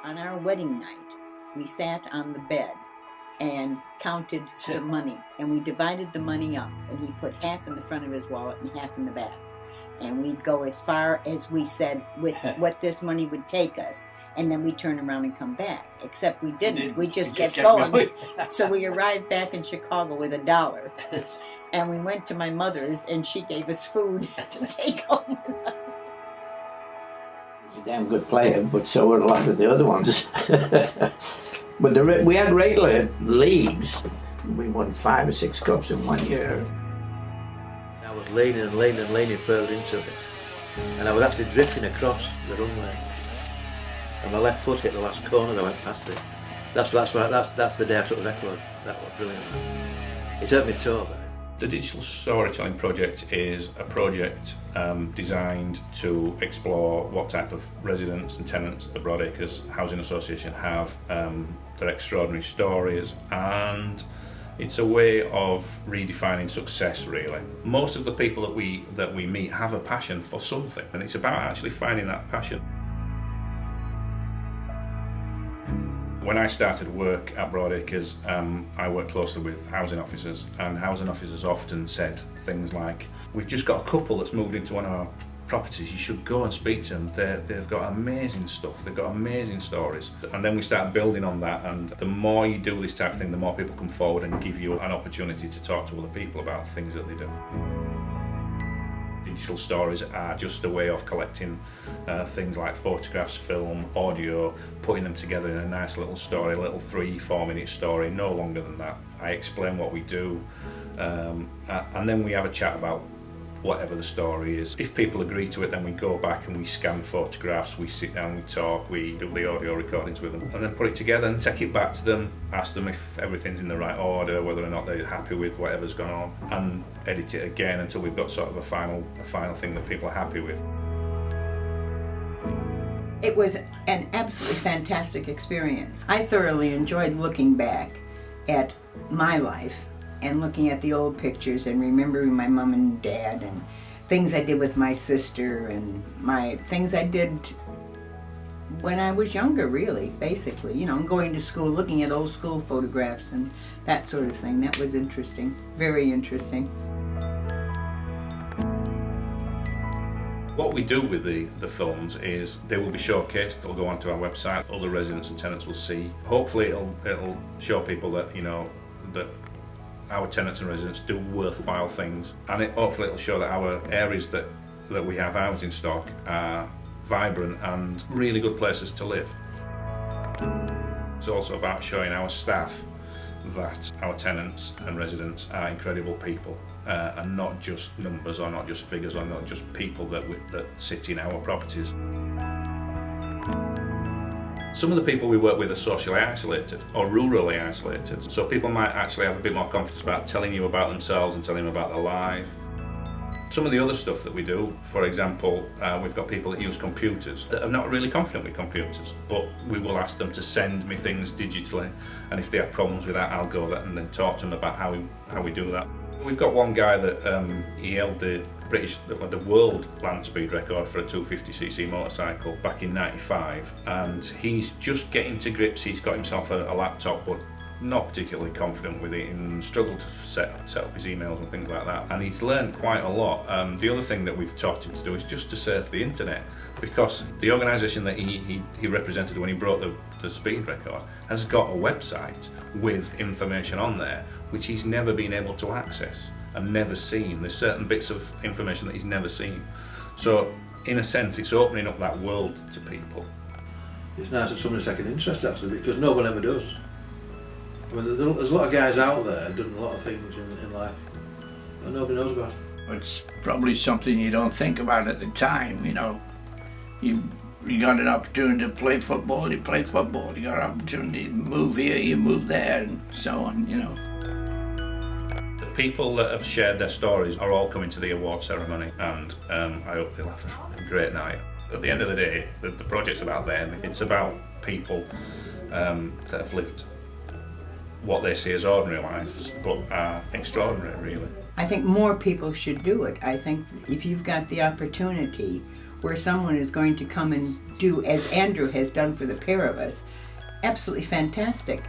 On our wedding night, we sat on the bed and counted the money, and we divided the money up, and he put half in the front of his wallet and half in the back. And we'd go as far as we said with what this money would take us, and then we'd turn around and come back. Except we didn't. We just kept going. So we arrived back in Chicago with $1. And we went to my mother's, and she gave us food to take home with us. He was a damn good player, but so were a lot of the other ones. But we had regular leagues. We won 5 or 6 cups in 1 year. I was leaning further into it, and I was actually drifting across the runway. And my left foot hit the last corner that I went past it. That's the day I took the record. That was brilliant. It hurt me toe. The Digital Storytelling Project is a project designed to explore what type of residents and tenants the Broadacres Housing Association have, their extraordinary stories, and it's a way of redefining success, really. Most of the people that we meet have a passion for something, and it's about actually finding that passion. When I started work at Broadacres, I worked closely with housing officers, and housing officers often said things like, "We've just got a couple that's moved into one of our properties, you should go and speak to them, they've got amazing stuff, they've got amazing stories." And then we started building on that, and the more you do this type of thing, the more people come forward and give you an opportunity to talk to other people about things that they do. Digital stories are just a way of collecting things like photographs, film, audio, putting them together in a nice little story, a little 3-4 minute story, no longer than that. I explain what we do, and then we have a chat about whatever the story is. If people agree to it, then we go back and we scan photographs, we sit down, we talk, we do the audio recordings with them, and then put it together and take it back to them, ask them if everything's in the right order, whether or not they're happy with whatever's gone on, and edit it again until we've got sort of a final thing that people are happy with. It was an absolutely fantastic experience. I thoroughly enjoyed looking back at my life and looking at the old pictures and remembering my mom and dad and things I did with my sister and things I did when I was younger, really, basically. You know, going to school, looking at old school photographs and that sort of thing. That was interesting, very interesting. What we do with the films is they will be showcased, they'll go onto our website, other residents and tenants will see. Hopefully it'll show people that, you know, that our tenants and residents do worthwhile things, and hopefully it'll show that our areas that we have housing stock are vibrant and really good places to live. It's also about showing our staff that our tenants and residents are incredible people, and not just numbers or not just figures or not just people that sit in our properties. Some of the people we work with are socially isolated or rurally isolated, so people might actually have a bit more confidence about telling you about themselves and telling you about their life. Some of the other stuff that we do, for example, we've got people that use computers that are not really confident with computers, but we will ask them to send me things digitally, and if they have problems with that, I'll go there and then talk to them about how we do that. We've got one guy that he held the world land speed record for a 250cc motorcycle back in '95, and he's just getting to grips. He's got himself a laptop, but not particularly confident with it, and struggled to set up his emails and things like that, and he's learned quite a lot. The other thing that we've taught him to do is just to surf the internet, because the organisation that he represented when he broke the speed record has got a website with information on there which he's never been able to access and never seen. There's certain bits of information that he's never seen. So in a sense it's opening up that world to people. It's nice that somebody's taking interest actually, because no one ever does. I mean, there's a lot of guys out there doing a lot of things in life that nobody knows about. It's probably something you don't think about at the time, you know. You got an opportunity to play football, you play football. You got an opportunity to move here, you move there, and so on, you know. The people that have shared their stories are all coming to the award ceremony, and I hope they'll have a great night. At the end of the day, the project's about them. It's about people that have lived what they see as ordinary lives, but are extraordinary, really. I think more people should do it. I think if you've got the opportunity, where someone is going to come and do as Andrew has done for the pair of us, absolutely fantastic.